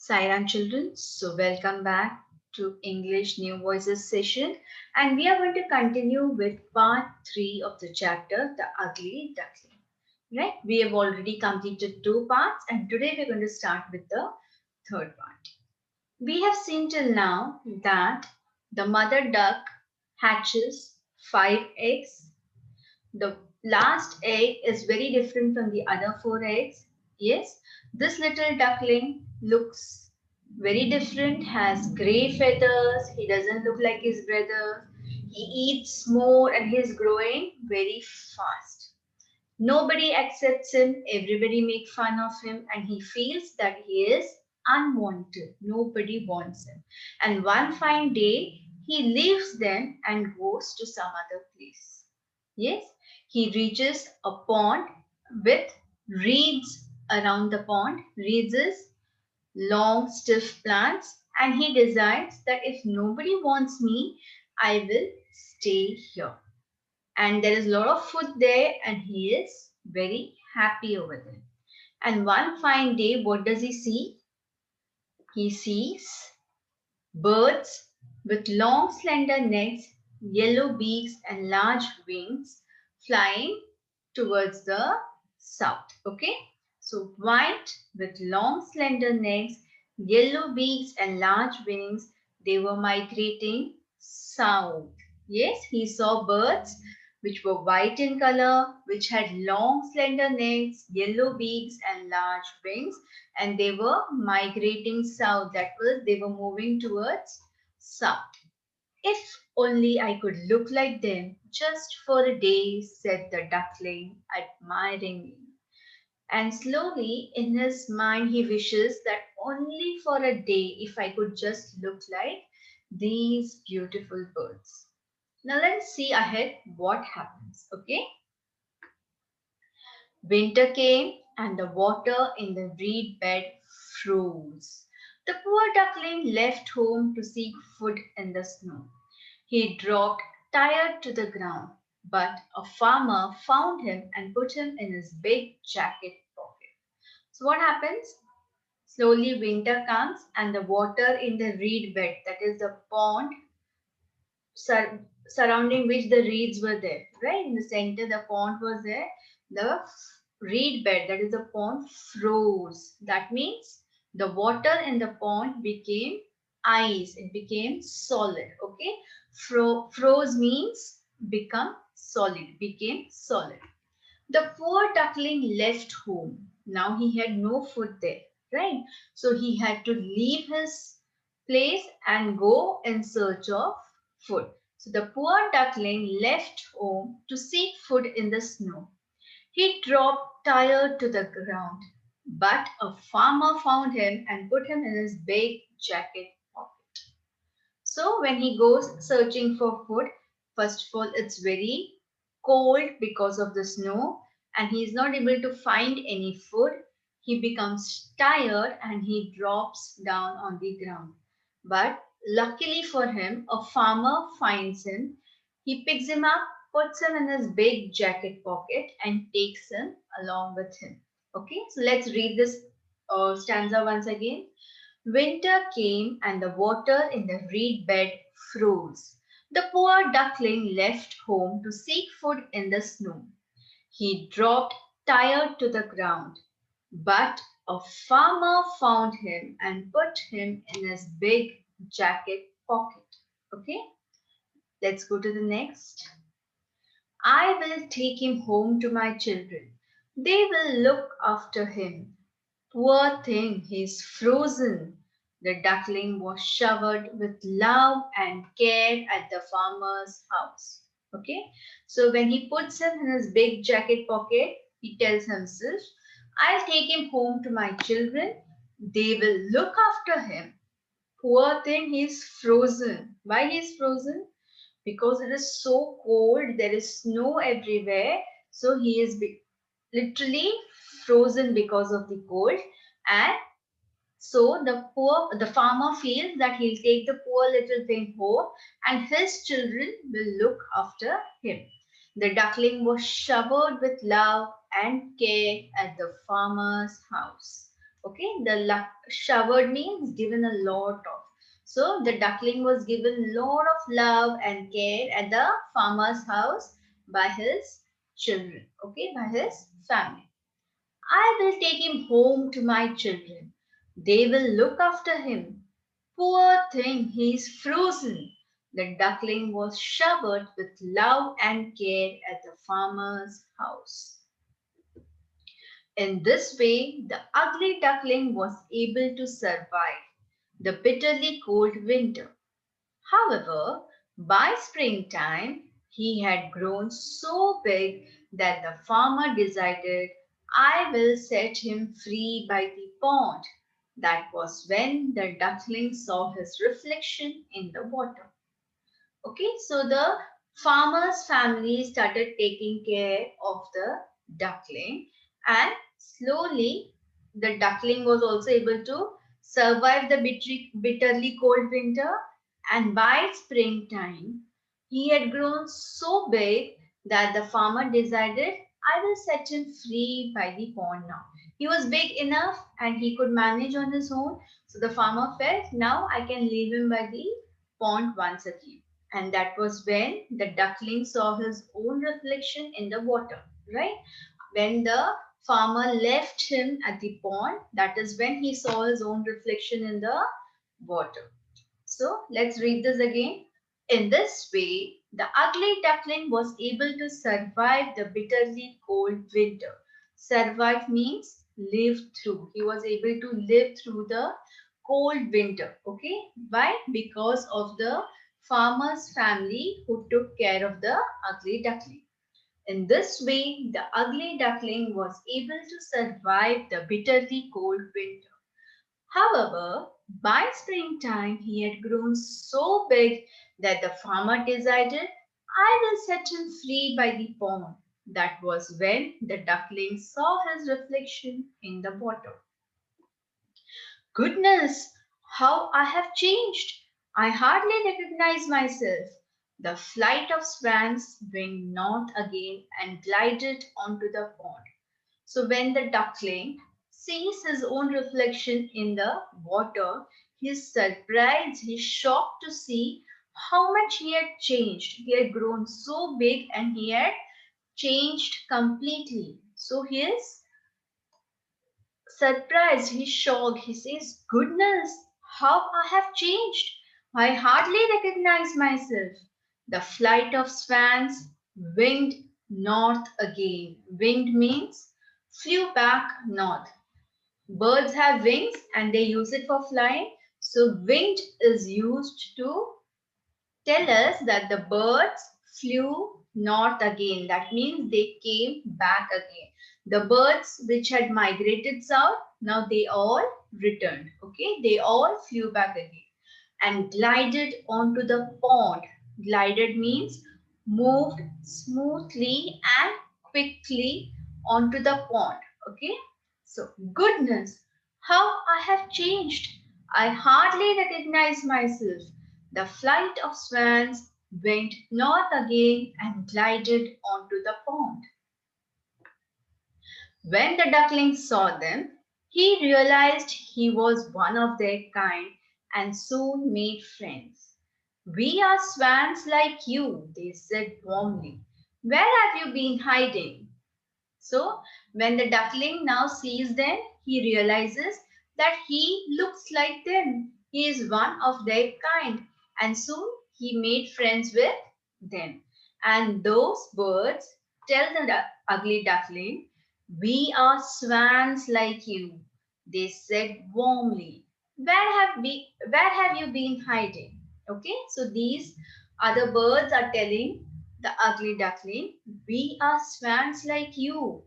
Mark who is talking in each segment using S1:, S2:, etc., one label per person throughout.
S1: Sairam children, so welcome back to English New Voices session, and we are going to continue with part 3 of the chapter The Ugly Duckling. Right? We have already completed two parts and today we're going to start with the third part. We have seen till now that the mother duck hatches 5 eggs. The last egg is very different from the other four eggs. Yes, this little duckling looks very different, has grey feathers, he doesn't look like his brother. He eats more and he's growing very fast. Nobody accepts him, everybody make fun of him, and he feels that he is unwanted. Nobody wants him. And one fine day, he leaves them and goes to some other place. Yes, he reaches a pond with reeds around the pond. Reeds is long, stiff plants, and he decides that if nobody wants me, I will stay here. And there is a lot of food there, and he is very happy over there. And one fine day, what does he see? He sees birds with long, slender necks, yellow beaks, and large wings flying towards the south. Okay, so white with long, slender necks, yellow beaks, and large wings, they were migrating south. Yes, he saw birds which were white in color, which had long, slender necks, yellow beaks, and large wings, and they were migrating south. That was, they were moving towards south. If only I could look like them just for a day, said the duckling admiringly. And slowly in his mind he wishes that only for a day if I could just look like these beautiful birds. Now let's see ahead what happens. Okay. Winter came and the water in the reed bed froze. The poor duckling left home to seek food in the snow. He dropped tired to the ground, but a farmer found him and put him in his big jacket pocket. So what happens? Slowly winter comes and the water in the reed bed, that is the pond surrounding which the reeds were there, right? In the center, the pond was there. The reed bed, that is the pond, froze. That means the water in the pond became ice. It became solid. Okay. Froze means become solid, became solid. The poor duckling left home. Now he had no food there, right? So he had to leave his place and go in search of food. So the poor duckling left home to seek food in the snow. He dropped tired to the ground, but a farmer found him and put him in his big jacket pocket. So when he goes searching for food, first of all, it's very cold because of the snow and he is not able to find any food. He becomes tired and he drops down on the ground. But luckily for him, a farmer finds him. He picks him up, puts him in his big jacket pocket and takes him along with him. Okay, so let's read this stanza once again. Winter came and the water in the reed bed froze. The poor duckling left home to seek food in the snow. He dropped tired to the ground, but a farmer found him and put him in his big jacket pocket. Okay, let's go to the next. I will take him home to my children. They will look after him. Poor thing, he's frozen. The duckling was showered with love and care at the farmer's house. Okay, so when he puts him in his big jacket pocket, he tells himself, I'll take him home to my children. They will look after him. Poor thing, he's frozen. Why he's frozen? Because it is so cold, there is snow everywhere. So he is literally frozen because of the cold, and so the farmer feels that he'll take the poor little thing home and his children will look after him. The duckling was showered with love and care at the farmer's house. Okay, the showered means given a lot of. So the duckling was given lot of love and care at the farmer's house by his children. Okay, by his family. I will take him home to my children. They will look after him. Poor thing, he is frozen. The duckling was showered with love and care at the farmer's house. In this way, the ugly duckling was able to survive the bitterly cold winter. However, by springtime, he had grown so big that the farmer decided, I will set him free by the pond. That was when the duckling saw his reflection in the water. Okay, so the farmer's family started taking care of the duckling, and slowly the duckling was also able to survive the bitterly cold winter, and by springtime he had grown so big that the farmer decided, I will set him free by the pond now. He was big enough and he could manage on his own, so the farmer felt, now I can leave him by the pond once again. And that was when the duckling saw his own reflection in the water, right? When the farmer left him at the pond, that is when he saw his own reflection in the water. So let's read this again. In this way, the ugly duckling was able to survive the bitterly cold winter. Survive means live through. He was able to live through the cold winter. Okay. Why? Because of the farmer's family who took care of the ugly duckling. In this way, the ugly duckling was able to survive the bitterly cold winter. However, by springtime he had grown so big that the farmer decided, I will set him free by the pond. That was when the duckling saw his reflection in the water. Goodness, how I have changed! I hardly recognize myself. The flight of swans winged north again and glided onto the pond. So when the duckling sees his own reflection in the water, he is surprised, he is shocked to see how much he had changed. He had grown so big and he had changed completely. So he is surprised, he's shocked. He says, Goodness, how I have changed. I hardly recognize myself. The flight of swans winged north again. Winged means flew back north. Birds have wings and they use it for flying. So winged is used to tell us that the birds flew north again. That means they came back again. The birds which had migrated south, now they all returned. Okay, they all flew back again and glided onto the pond. Glided means moved smoothly and quickly onto the pond. Okay, so goodness, how I have changed. I hardly recognize myself. The flight of swans went north again and glided onto the pond. When the duckling saw them, he realized he was one of their kind and soon made friends. We are swans like you, they said warmly. Where have you been hiding? So, when the duckling now sees them, he realizes that he looks like them. He is one of their kind, and soon he made friends with them. And those birds tell the ugly duckling, we are swans like you, they said warmly. Where have you been hiding? Okay, so these other birds are telling the ugly duckling, we are swans like you.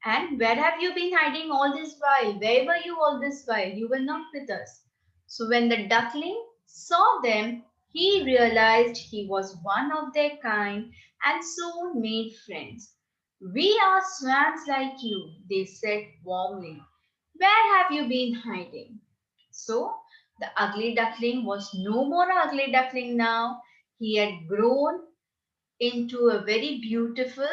S1: And where have you been hiding all this while? Where were you all this while? You were not with us. So when the duckling saw them, he realized he was one of their kind and soon made friends. We are swans like you, they said warmly. Where have you been hiding? So the ugly duckling was no more ugly duckling now. He had grown into a very beautiful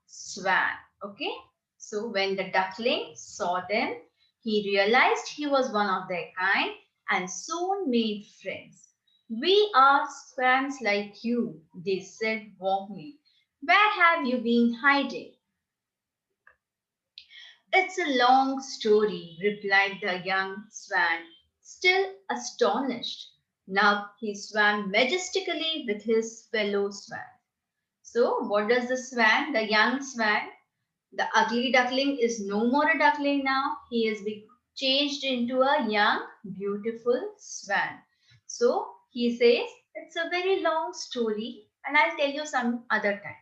S1: swan. Okay. So when the duckling saw them, He realized he was one of their kind and soon made friends. We are swans like you, they said warmly. Where have you been hiding? It's a long story, replied the young swan, still astonished. Now he swam majestically with his fellow swan. So, what does the swan, the young swan, the ugly duckling is no more a duckling now. He has been changed into a young, beautiful swan. So, he says, it's a very long story and I'll tell you some other time.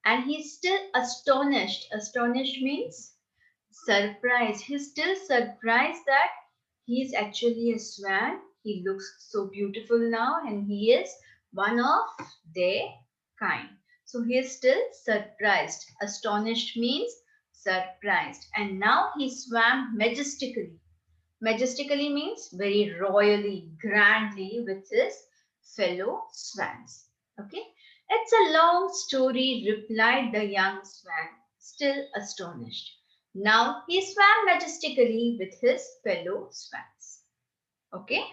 S1: And he's still astonished. Astonished means surprised. He's still surprised that he is actually a swan. He looks so beautiful now and he is one of their kind. So he is still surprised. Astonished means surprised. And now he swam majestically. Majestically means very royally, grandly with his fellow swans. Okay. It's a long story, replied the young swan, still astonished. Now he swam majestically with his fellow swans. Okay.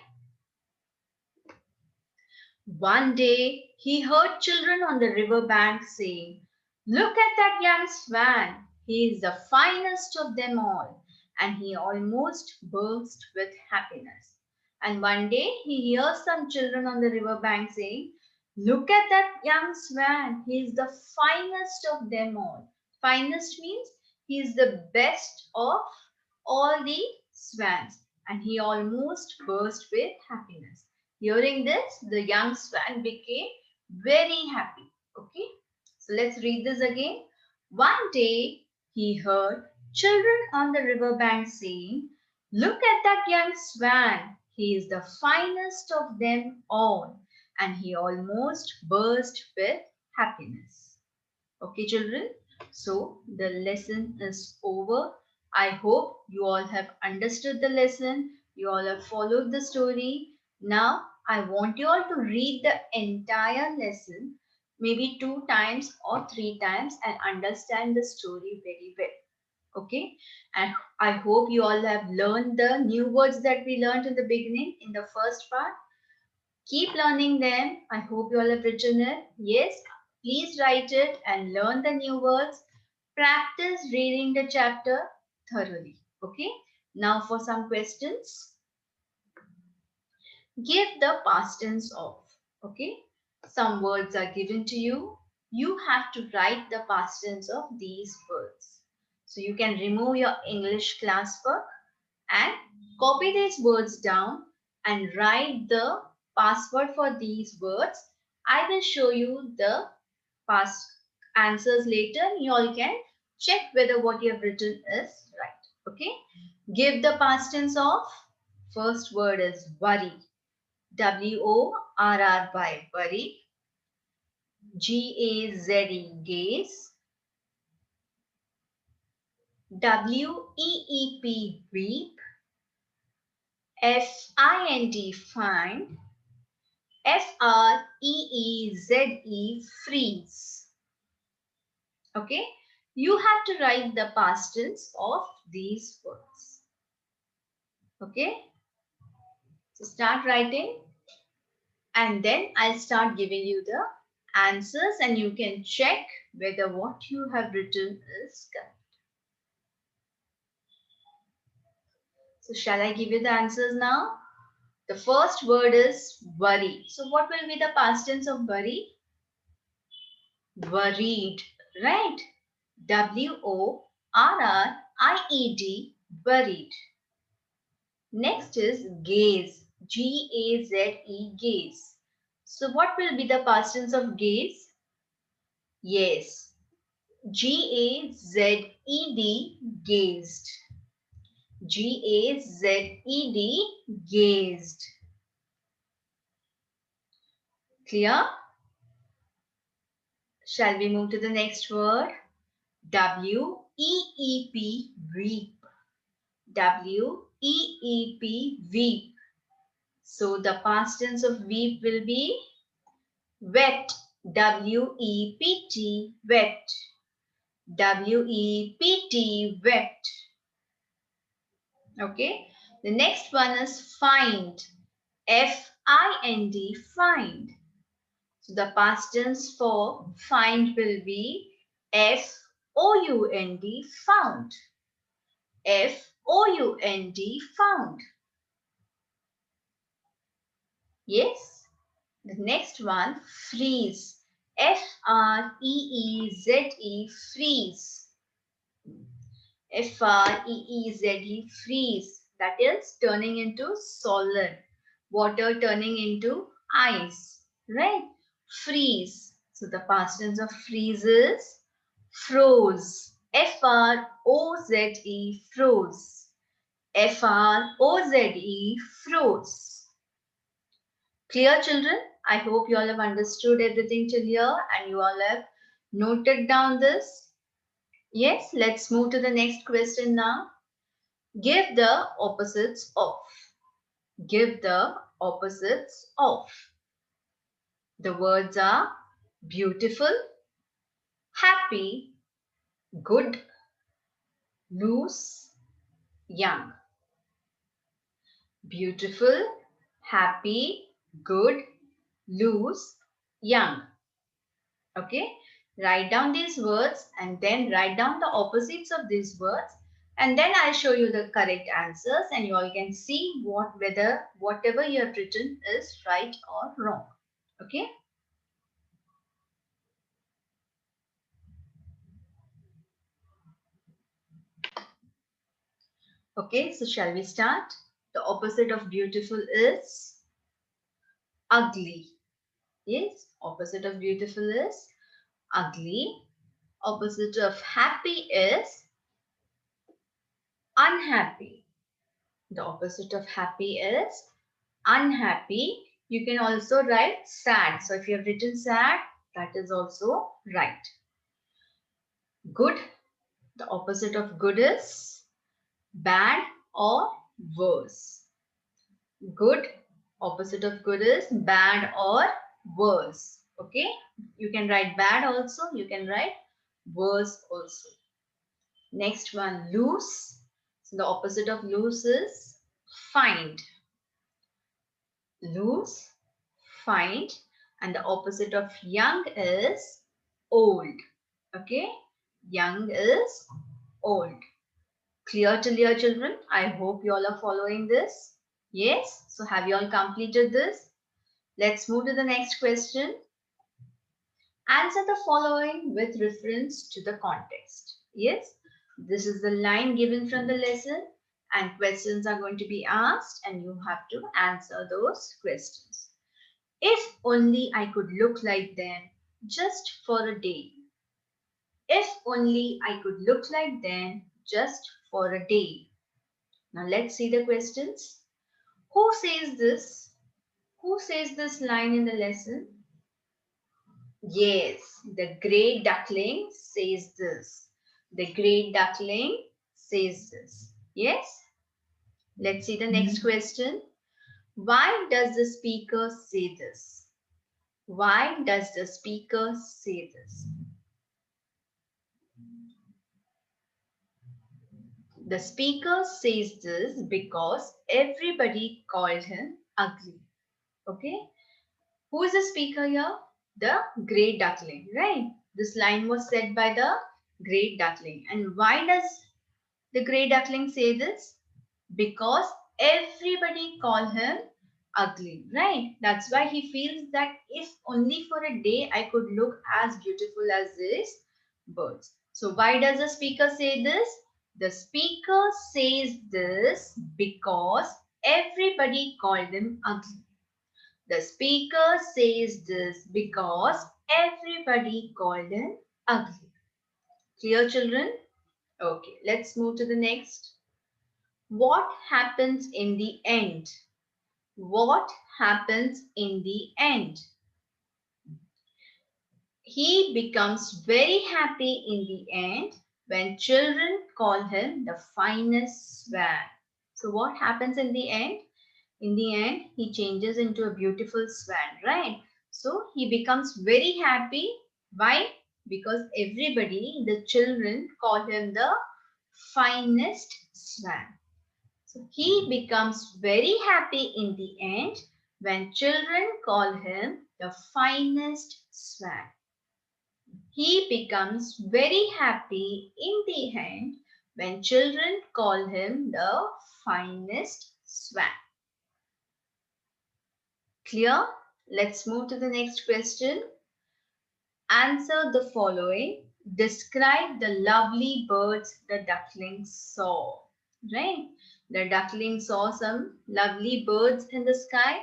S1: One day he heard children on the river bank saying, "Look at that young swan. He is the finest of them all." And he almost burst with happiness. And one day he hears some children on the river bank saying, "Look at that young swan. He is the finest of them all." Finest means he is the best of all the swans. And he almost burst with happiness. Hearing this, the young swan became very happy. Okay, so let's read this again. One day he heard children on the riverbank saying, "Look at that young swan. He is the finest of them all." And he almost burst with happiness. Okay, children. So the lesson is over. I hope you all have understood the lesson. You all have followed the story. Now I want you all to read the entire lesson, maybe 2 times or 3 times, and understand the story very well. Okay, and I hope you all have learned the new words that we learned in the beginning in the first part. Keep learning them. I hope you all have written it. Yes, please write it and learn the new words. Practice reading the chapter thoroughly. Okay. Now for some questions. Give the past tense of. Okay. Some words are given to you. You have to write the past tense of these words. So you can remove your English class book and copy these words down and write the password for these words. I will show you the past answers later. You all can check whether what you have written is right. Okay. Give the past tense of. First word is worry. WORRY. Worry. GAZE. Gaze. WEEP. Weep. FIND. Find. FREEZE. Freeze. Okay. You have to write the past tense of these words. Okay. So start writing and then I'll start giving you the answers and you can check whether what you have written is correct. So shall I give you the answers now? The first word is worry. So what will be the past tense of worry? Worried, right? WORRIED, worried. Next is gaze, GAZE, gaze. So what will be the past tense of gaze? Yes, GAZED, gazed. GAZED, gazed. Clear? Shall we move to the next word? WEEP, weep. WEEP, weep. So the past tense of weep will be wet. WEPT, wet. WEPT, wet. Okay. The next one is find. F-I-N-D, find. So the past tense for find will be F-O-U-N-D, found. F-O-U-N-D, found. Yes. The next one, freeze. F-R-E-E-Z-E, freeze. Freeze, freeze. That is turning into solid. Water turning into ice. Right? Freeze. So the past tense of freeze is froze. F-R-O-Z-E, froze. F-R-O-Z-E, froze. Clear, children? I hope you all have understood everything till here and you all have noted down this. Yes, let's move to the next question now. Give the opposites of. Give the opposites of. The words are beautiful, happy, good, loose, young. Beautiful, happy, good, loose, young. Okay, write down these words and then write down the opposites of these words, and then I'll show you the correct answers and you all can see whether whatever you have written is right or wrong. Okay. Okay, so shall we start? The opposite of beautiful is ugly. Yes, opposite of beautiful is ugly. Opposite of happy is unhappy. The opposite of happy is unhappy. You can also write sad. So if you have written sad, that is also right. Good. The opposite of good is bad or worse. Good. Opposite of good is bad or worse. Okay. You can write bad also. You can write worse also. Next one, loose. So the opposite of loose is find. Loose, find, and the opposite of young is old. Okay, young is old. Clear till here, children? I hope you all are following this. Yes, so have you all completed this? Let's move to the next question. Answer the following with reference to the context. Yes, this is the line given from the lesson and questions are going to be asked and you have to answer those questions. If only I could look like them just for a day. If only I could look like them just for a day. Now let's see the questions. Who says this? Who says this line in the lesson? Yes, the great duckling says this. The great duckling says this. Yes? Let's see the next question. Why does the speaker say this? Why does the speaker say this? The speaker says this because everybody called him ugly. Okay? Who is the speaker here? The great duckling, right? This line was said by the great duckling. And why does the great duckling say this? Because everybody call him ugly, right? That's why he feels that if only for a day I could look as beautiful as these birds. So why does the speaker say this? The speaker says this because everybody called him ugly. The speaker says this because everybody called him ugly. Clear, children? Okay, let's move to the next. What happens in the end? What happens in the end? He becomes very happy in the end when children call him the finest swan. So what happens in the end? In the end, he changes into a beautiful swan, right? So he becomes very happy. Why? Because everybody, the children, call him the finest swan. So he becomes very happy in the end when children call him the finest swan. He becomes very happy in the end when children call him the finest swan. Clear? Let's move to the next question. Answer the following. Describe the lovely birds the duckling saw. Right? The duckling saw some lovely birds in the sky.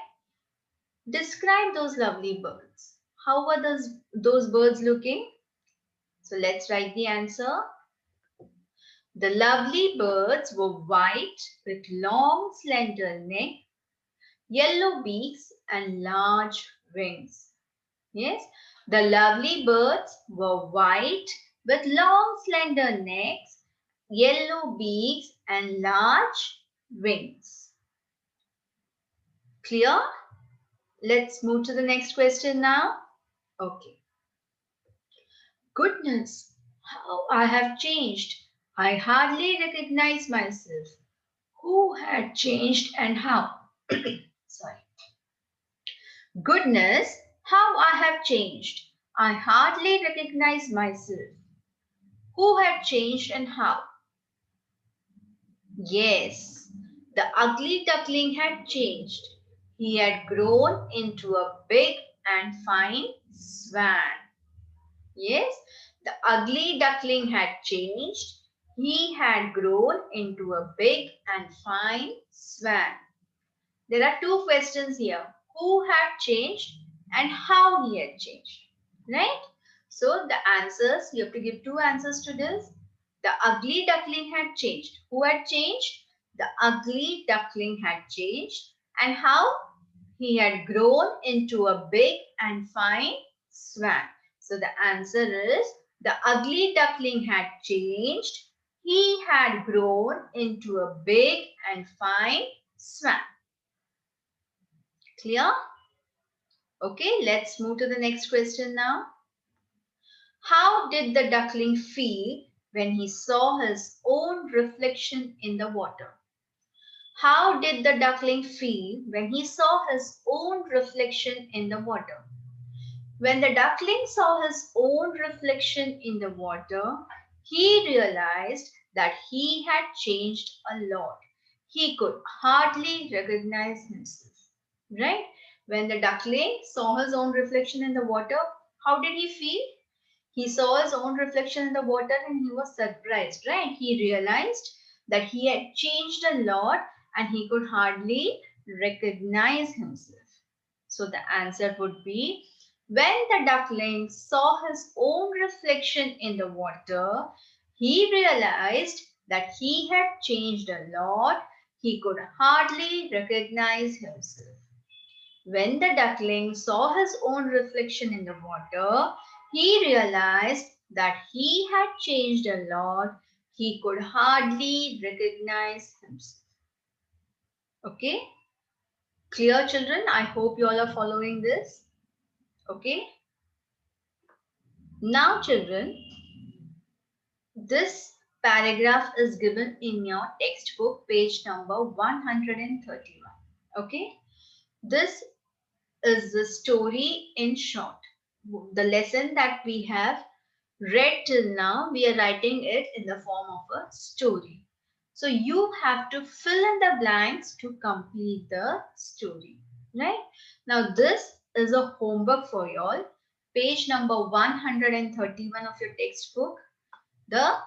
S1: Describe those lovely birds. How were those birds looking? So let's write the answer. The lovely birds were white with long slender neck, yellow beaks and large wings. Yes, the lovely birds were white with long slender necks, yellow beaks and large wings. Clear? Let's move to the next question now. Okay. Goodness, how I have changed. I hardly recognize myself. Who had changed and how? Sorry. Goodness, how I have changed. I hardly recognize myself. Who had changed and how? Yes, the ugly duckling had changed. He had grown into a big and fine swan. Yes, the ugly duckling had changed. He had grown into a big and fine swan. There are two questions here. Who had changed and how he had changed. Right? So the answers, you have to give two answers to this. The ugly duckling had changed. Who had changed? The ugly duckling had changed. And how? He had grown into a big and fine swan. So the answer is the ugly duckling had changed. He had grown into a big and fine swan. Clear? Okay, let's move to the next question now. How did the duckling feel when he saw his own reflection in the water? How did the duckling feel when he saw his own reflection in the water? When the duckling saw his own reflection in the water, he realized that he had changed a lot. He could hardly recognize himself. Right? When the duckling saw his own reflection in the water, how did he feel? He saw his own reflection in the water and he was surprised, right? He realized that he had changed a lot and he could hardly recognize himself. So the answer would be, when the duckling saw his own reflection in the water, he realized that he had changed a lot. He could hardly recognize himself. When the duckling saw his own reflection in the water, he realized that he had changed a lot. He could hardly recognize himself. Okay? Clear, children? I hope you all are following this. Okay? Now, children, this paragraph is given in your textbook, page number 131. Okay? This is the story in short. The lesson that we have read till now, we are writing it in the form of a story. So you have to fill in the blanks to complete the story. Right? Now this is a homework for you all. Page number 131 of your textbook. The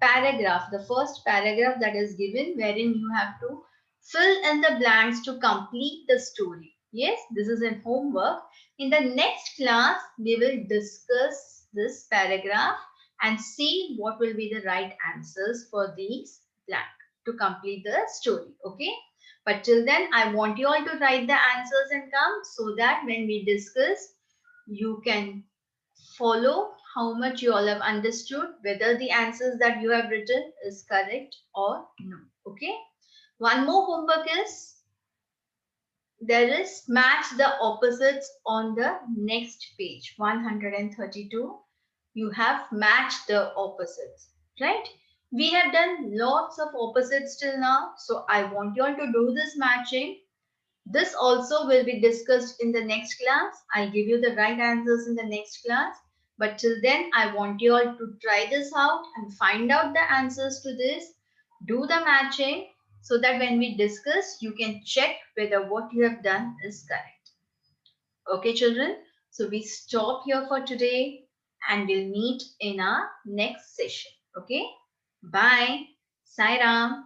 S1: paragraph, the first paragraph that is given, wherein you have to fill in the blanks to complete the story. Yes, this is in homework. In the next class, we will discuss this paragraph and see what will be the right answers for these blank to complete the story. Okay. But till then, I want you all to write the answers and come so that when we discuss, you can follow how much you all have understood, whether the answers that you have written is correct or no. Okay. One more homework is, there is match the opposites on the next page, 132. You have matched the opposites, right? We have done lots of opposites till now. So I want you all to do this matching. This also will be discussed in the next class. I'll give you the right answers in the next class. But till then, I want you all to try this out and find out the answers to this. Do the matching so that when we discuss, you can check whether what you have done is correct. Okay, children. So we stop here for today and we'll meet in our next session. Okay. Bye. Sai Ram.